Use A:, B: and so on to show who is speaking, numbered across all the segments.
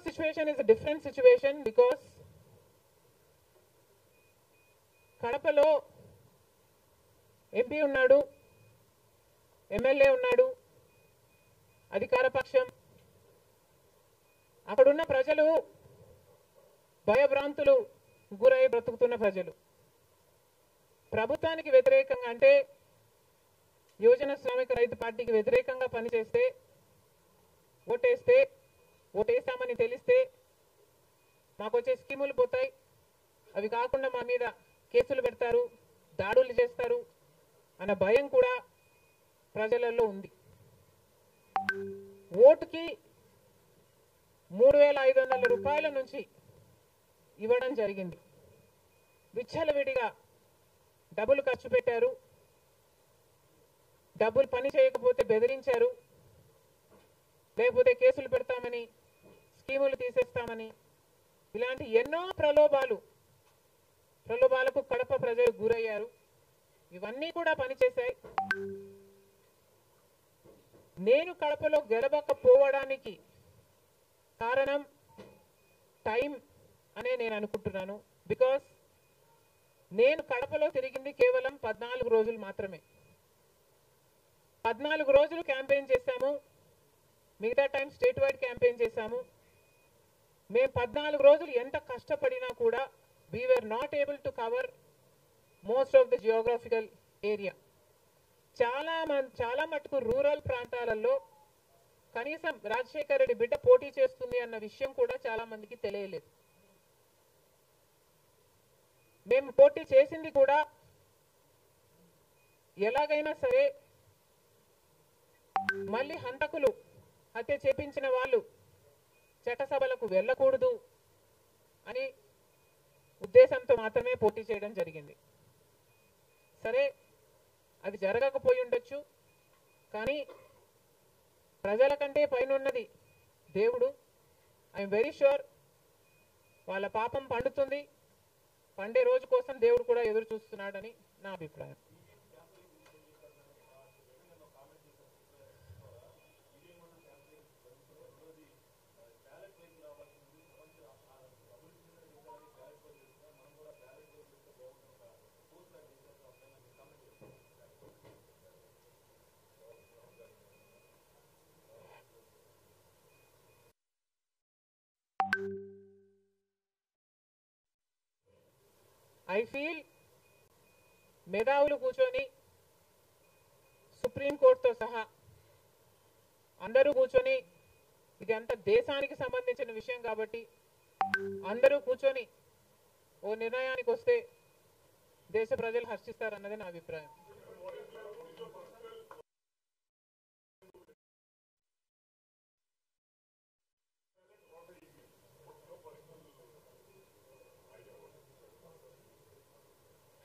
A: situation is a different situation because కడపలో MP ఉన్నాడు, MLA ఉన్నాడు, అధికార పక్షం. అక్కడున్న ప్రజలు భయభ్రాంతులు గురై బ్రతుకుతున్న ప్రజలు. ప్రభుత్వానికి వ్యతిరేకంగా అంటే యువజన శ్రామిక రైతు పార్టీకి వ్యతిరేకంగా పనిచేస్తే, ఓటేస్తామని తెలిస్తే మాకు వచ్చే స్కీములు పోతాయి, అవి కాకుండా మా మీద కేసులు పెడతారు, దాడులు చేస్తారు అన్న భయం కూడా ప్రజలలో ఉంది. ఓటుకి 3,500 రూపాయల నుంచి ఇవ్వడం జరిగింది. విచ్చలవిడిగా డబ్బులు ఖర్చు పెట్టారు, డబ్బులు పని చేయకపోతే బెదిరించారు, లేకపోతే కేసులు పెడతామని, స్కీములు తీసేస్తామని, ఇలాంటి ఎన్నో ప్రలోభాలకు కడప ప్రజలు గురయ్యారు. ఇవన్నీ కూడా పనిచేశాయి. నేను కడపలో గెలవకపోవడానికి కారణం టైం అనే నేను అనుకుంటున్నాను. బికాస్ నేను కడపలో తిరిగింది కేవలం 14 రోజులు మాత్రమే. 14 రోజులు క్యాంపెయిన్ చేశాము, మిగతా టైం స్టేట్ వైడ్ క్యాంపెయిన్ చేశాము. మేము 14 రోజులు ఎంత కష్టపడినా కూడా we were not able to cover most of the geographical area. చాలా మటుకు రూరల్ ప్రాంతాలలో కనీసం రాజశేఖర రెడ్డి బిడ్డ పోటీ చేస్తుంది అన్న విషయం కూడా చాలా మందికి తెలియలేదు. మేము పోటీ చేసింది కూడా ఎలాగైనా సరే మళ్ళీ హంతకులు, హత్య చేపించిన వాళ్ళు చట్టసభలకు వెళ్ళకూడదు అని ఉద్దేశంతో మాత్రమే పోటీ చేయడం జరిగింది. సరే, అది జరగకపోయి ఉండొచ్చు, కానీ ప్రజల కంటే పైన ఉన్నది దేవుడు. ఐఎమ్ వెరీ ష్యూర్ వాళ్ళ పాపం పండుతుంది, పండే రోజు కోసం దేవుడు కూడా ఎదురు చూస్తున్నాడని నా అభిప్రాయం. ఐ ఫీల్ మేధావులు కూర్చొని సుప్రీంకోర్టుతో సహా అందరూ కూర్చొని, ఇది అంత దేశానికి సంబంధించిన విషయం కాబట్టి అందరూ కూర్చొని ఓ నిర్ణయానికి వస్తే దేశ ప్రజలు హర్షిస్తారన్నది నా అభిప్రాయం.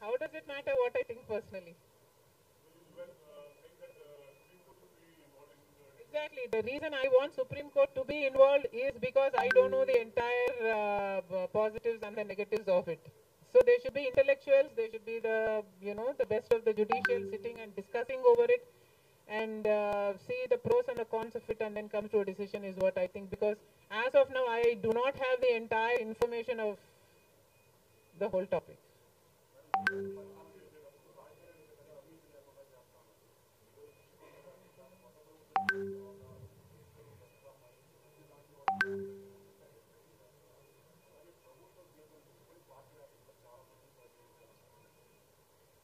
A: How does it matter what I think personally? Exactly. The reason I want Supreme Court to be involved is because I don't know the entire positives and the negatives of it. So there should be intellectuals, there should be the best of the judicial sitting and discussing over it and see the pros and the cons of it and then come to a decision is what I think. Because as of now, I do not have the entire information of the whole topic.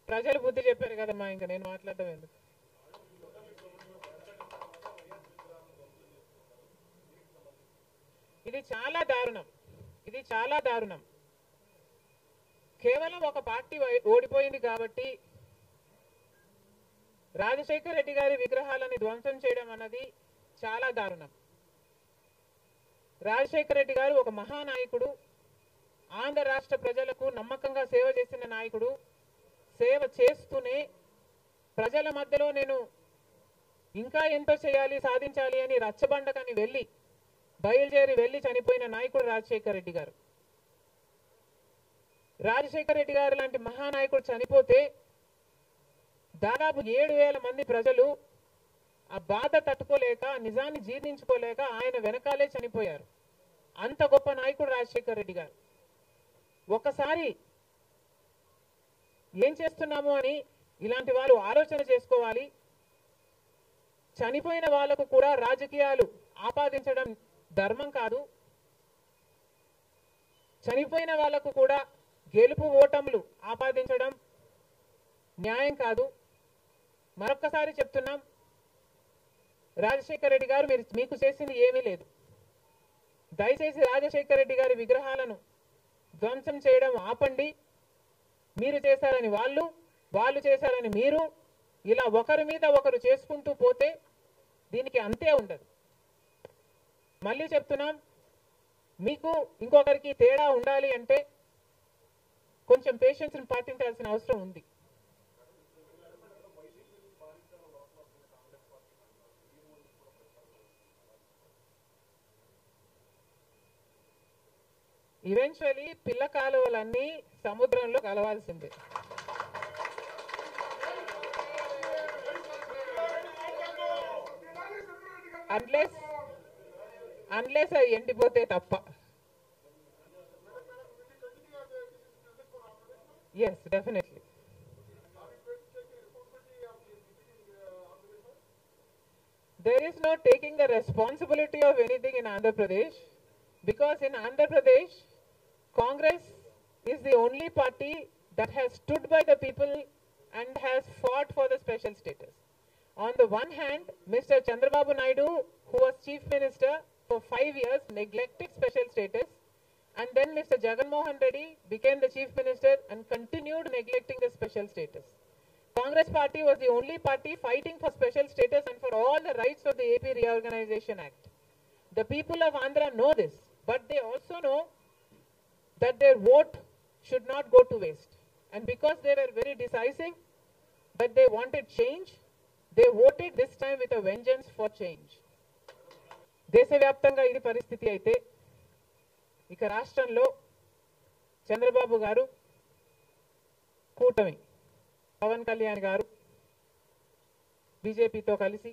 A: ప్రజలు బుద్ధి చెప్పారు కదమ్మా, ఇంకా నేను మాట్లాడటం ఎందుకు. ఇది చాలా దారుణం. కేవలం ఒక పార్టీ ఓడిపోయింది కాబట్టి రాజశేఖర రెడ్డి గారి విగ్రహాలని ధ్వంసం చేయడం అన్నది చాలా దారుణం. రాజశేఖర రెడ్డి గారు ఒక మహానాయకుడు, ఆంధ్ర రాష్ట్ర ప్రజలకు నమ్మకంగా సేవ చేసిన నాయకుడు. సేవ చేస్తూనే ప్రజల మధ్యలో నేను ఇంకా ఎంతో చేయాలి, సాధించాలి అని రచ్చబండకని బయలుదేరి వెళ్ళి చనిపోయిన నాయకుడు రాజశేఖర రెడ్డి గారు. రాజశేఖర రెడ్డి గారు లాంటి మహానాయకుడు చనిపోతే దాదాపు 7,000 మంది ప్రజలు ఆ బాధ తట్టుకోలేక, నిజాన్ని జీర్ణించుకోలేక ఆయన వెనకాలే చనిపోయారు. అంత గొప్ప నాయకుడు రాజశేఖర్ రెడ్డి గారు. ఒకసారి ఏం చేస్తున్నాము అని ఇలాంటి వాళ్ళు ఆలోచన చేసుకోవాలి. చనిపోయిన వాళ్లకు కూడా రాజకీయాలు ఆపాదించడం ధర్మం కాదు. చనిపోయిన వాళ్లకు కూడా గెలుపు ఓటములు ఆపాదించడం న్యాయం కాదు. మరొక్కసారి చెప్తున్నాం, రాజశేఖర్ రెడ్డి గారు మీకు చేసింది ఏమీ లేదు. దయచేసి రాజశేఖర్ రెడ్డి గారి విగ్రహాలను ధ్వంసం చేయడం ఆపండి. మీరు చేశారని వాళ్ళు చేశారని మీరు, ఇలా ఒకరి మీద ఒకరు చేసుకుంటూ పోతే దీనికి అంతే ఉండదు. మళ్ళీ చెప్తున్నాం, మీకు ఇంకొకరికి తేడా ఉండాలి అంటే కొంచెం పేషెన్స్ని పాటించాల్సిన అవసరం ఉంది. ఈవెన్చువలీ పిల్ల కాలువలన్నీ సముద్రంలో కలవాల్సిందే. అన్లెస్ అవి ఎండిపోతే తప్ప. Yes, definitely. There is no taking the responsibility of anything in Andhra Pradesh, because in Andhra Pradesh, Congress is the only party that has stood by the people and has fought for the special status. On the one hand, Mr. Chandrababu Naidu, who was Chief Minister for 5 years, neglected special status, and then Mr. Jagan Mohan Reddy became the Chief Minister and continued neglecting the special status. Congress party was the only party fighting for special status and for all the rights of the AP Reorganization Act. The people of Andhra know this, but they also know that their vote should not go to waste. And because they were very decisive, that they wanted change, they voted this time with a vengeance for change. దేశవ్యాప్తంగా ఇది పరిస్థితి అయితే, ఇక రాష్ట్రంలో చంద్రబాబు గారు కూటమి పవన్ కళ్యాణ్ గారు బీజేపీతో కలిసి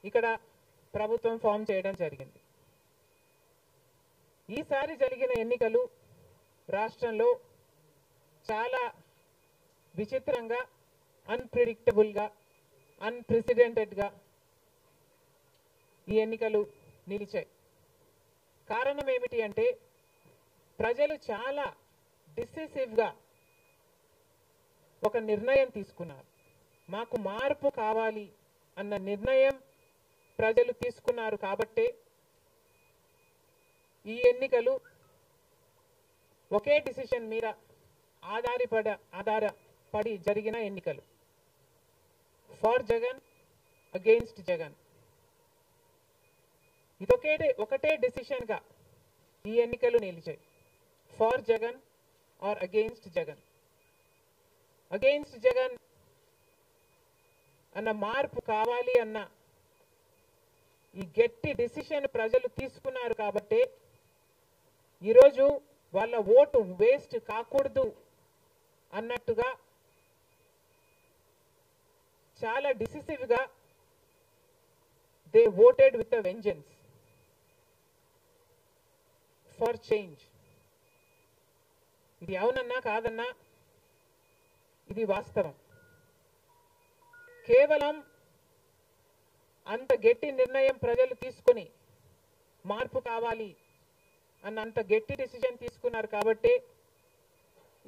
A: ఇక్కడ ప్రభుత్వం ఫామ్ చేయడం జరిగింది. ఈసారి జరిగిన ఎన్నికలు రాష్ట్రంలో చాలా విచిత్రంగా, అన్ప్రెడిక్టబుల్గా, అన్ప్రెసిడెంటెడ్గా ఈ ఎన్నికలు నిలిచాయి. కారణం ఏమిటి అంటే, ప్రజలు చాలా డిసిసివ్గా ఒక నిర్ణయం తీసుకున్నారు. మాకు మార్పు కావాలి అన్న నిర్ణయం ప్రజలు తీసుకున్నారు కాబట్టే ఈ ఎన్నికలు ఒకే డిసిషన్ మీద ఆధారపడి జరిగిన ఎన్నికలు. For Jagan, against Jagan. ఒకటే డిసిషన్ గా ఈ ఎన్నికలు నిలిచాయి. For Jagan or against Jagan. Against Jagan అన్న మార్పు కావాలి అన్న ఈ గట్టి డిసిషన్ ప్రజలు తీసుకున్నారు కాబట్టి ఈరోజు వాళ్ళ ఓటు వేస్ట్ కాకూడదు అన్నట్టుగా చాలా డిసిసివ్ గా they voted with a vengeance for change. ఇది అవునన్నా కాదన్నా ఇది వాస్తవం. కేవలం అంత గట్టి నిర్ణయం ప్రజలు తీసుకొని మార్పు కావాలి అన్న అంత గట్టి డిసిజన్ తీసుకున్నారు కాబట్టి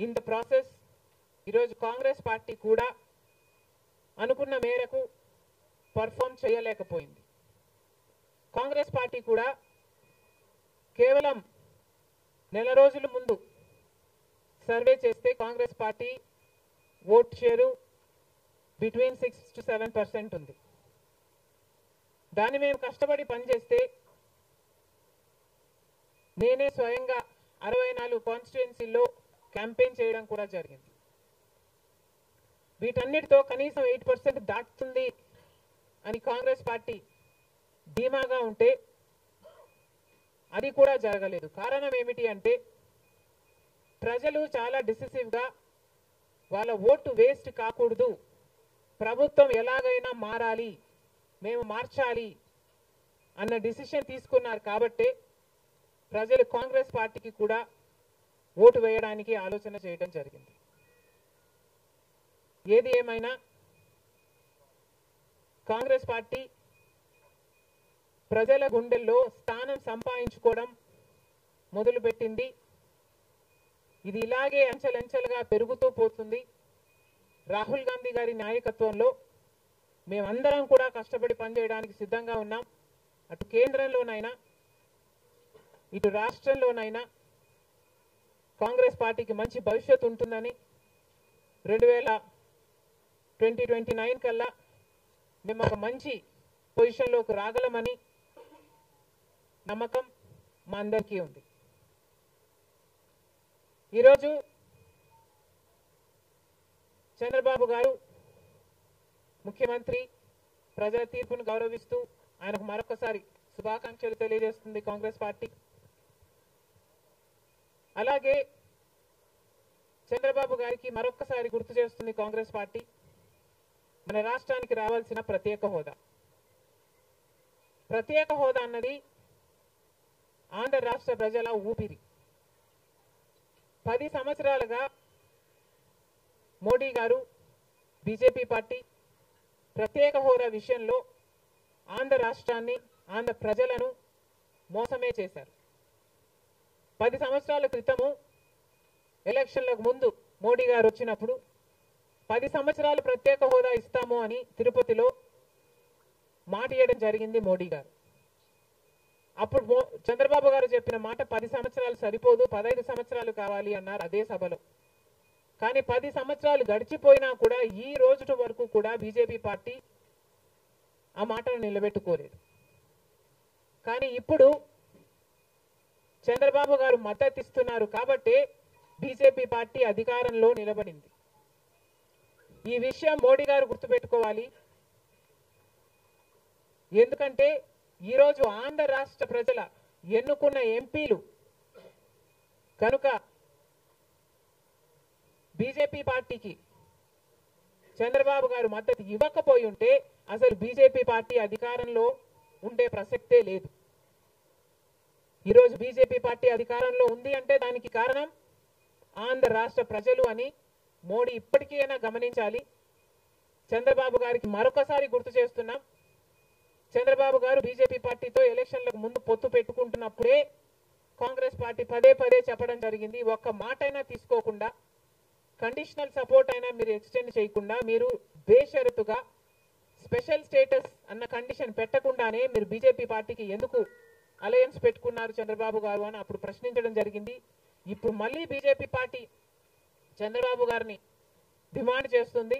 A: ఇన్ ద ప్రాసెస్ ఈరోజు కాంగ్రెస్ పార్టీ కూడా అనుకున్న మేరకు పర్ఫామ్ చేయలేకపోయింది. కాంగ్రెస్ పార్టీ కూడా కేవలం నెల రోజుల ముందు సర్వే చేస్తే Congress party vote share between 6 to 7% ఉంది. దాన్ని మేము కష్టపడి పనిచేస్తే నేనే స్వయంగా 64 కాన్స్టిట్యుయెన్సీల్లో క్యాంపెయిన్ చేయడం కూడా జరిగింది. వీటన్నిటితో కనీసం 8% దాటుతుంది అని కాంగ్రెస్ పార్టీ ధీమాగా ఉంటే అది కూడా జరగలేదు. కారణం ఏమిటి అంటే, ప్రజలు చాలా డిసిసివ్గా వాళ్ళ ఓటు వేస్ట్ కాకూడదు, ప్రభుత్వం ఎలాగైనా మారాలి, మేము మార్చాలి అన్న డిసిషన్ తీసుకున్నారు కాబట్టి ప్రజలు కాంగ్రెస్ పార్టీకి కూడా ఓటు వేయడానికి ఆలోచన చేయడం జరిగింది. ఏది ఏమైనా కాంగ్రెస్ పార్టీ ప్రజల గుండెల్లో స్థానం సంపాదించుకోవడం మొదలుపెట్టింది. ఇది ఇలాగే అంచెలంచెలుగా పెరుగుతూ పోతుంది. రాహుల్ గాంధీ గారి నాయకత్వంలో మేమందరం కూడా కష్టపడి పనిచేయడానికి సిద్ధంగా ఉన్నాం. అటు కేంద్రంలోనైనా ఇటు రాష్ట్రంలోనైనా కాంగ్రెస్ పార్టీకి మంచి భవిష్యత్తు ఉంటుందని 2029 కల్లా మేము ఒక మంచి పొజిషన్లోకి రాగలమని నమ్మకం మా అందరికీ ఉంది. ఈరోజు చంద్రబాబు గారు ముఖ్యమంత్రి ప్రజల తీర్పును గౌరవిస్తూ ఆయనకు మరొకసారి శుభాకాంక్షలు తెలియజేస్తుంది కాంగ్రెస్ పార్టీ. అలాగే చంద్రబాబు గారికి మరొకసారి గుర్తు చేస్తుంది కాంగ్రెస్ పార్టీ మన రాష్ట్రానికి రావాల్సిన ప్రత్యేక హోదా. ప్రత్యేక హోదా అన్నది ఆంధ్ర రాష్ట్ర ప్రజల ఊపిరి. 10 సంవత్సరాలుగా మోడీ గారు బీజేపీ పార్టీ ప్రత్యేక హోదా విషయంలో ఆంధ్ర రాష్ట్రాన్ని ఆంధ్ర ప్రజలను మోసమే చేశారు. 10 సంవత్సరాల క్రితము ఎలక్షన్లకు ముందు మోడీ గారు వచ్చినప్పుడు 10 సంవత్సరాలు ప్రత్యేక హోదా ఇస్తాము అని తిరుపతిలో మాట ఇవ్వడం జరిగింది మోడీ గారు. అప్పుడు చంద్రబాబు గారు చెప్పిన మాట 10 సంవత్సరాలు సరిపోదు, 15 సంవత్సరాలు కావాలి అన్నారు అదే సభలో. కానీ 10 సంవత్సరాలు గడిచిపోయినా కూడా ఈ రోజు వరకు కూడా బీజేపీ పార్టీ ఆ మాటను నిలబెట్టుకోలేదు. కానీ ఇప్పుడు చంద్రబాబు గారు మద్దతు ఇస్తున్నారు కాబట్టి బీజేపీ పార్టీ అధికారంలో నిలబడింది. ఈ విషయం మోడీ గారు గుర్తుపెట్టుకోవాలి. ఎందుకంటే ఈరోజు ఆంధ్ర రాష్ట్ర ప్రజల ఎన్నుకున్న ఎంపీలు కనుక బీజేపీ పార్టీకి చంద్రబాబు గారు మద్దతు ఇవ్వకపోయి ఉంటే అసలు బీజేపీ పార్టీ అధికారంలో ఉండే ప్రసక్తే లేదు. ఈరోజు బీజేపీ పార్టీ అధికారంలో ఉంది అంటే దానికి కారణం ఆంధ్ర రాష్ట్ర ప్రజలు అని మోడీ ఇప్పటికైనా గమనించాలి. చంద్రబాబు గారికి మరొకసారి గుర్తు చేస్తున్నాం. చంద్రబాబు గారు బీజేపీ పార్టీతో ఎలక్షన్లకు ముందు పొత్తు పెట్టుకుంటున్నప్పుడే కాంగ్రెస్ పార్టీ పదే పదే చెప్పడం జరిగింది, ఒక్క మాట అయినా తీసుకోకుండా కండిషనల్ సపోర్ట్ అయినా మీరు ఎక్స్టెండ్ చేయకుండా మీరు బేషరతుగా స్పెషల్ స్టేటస్ అన్న కండిషన్ పెట్టకుండానే మీరు బీజేపీ పార్టీకి ఎందుకు అలయన్స్ పెట్టుకున్నారు చంద్రబాబు గారు అని అప్పుడు ప్రశ్నించడం జరిగింది. ఇప్పుడు మళ్ళీ బీజేపీ పార్టీ చంద్రబాబు గారిని డిమాండ్ చేస్తుంది.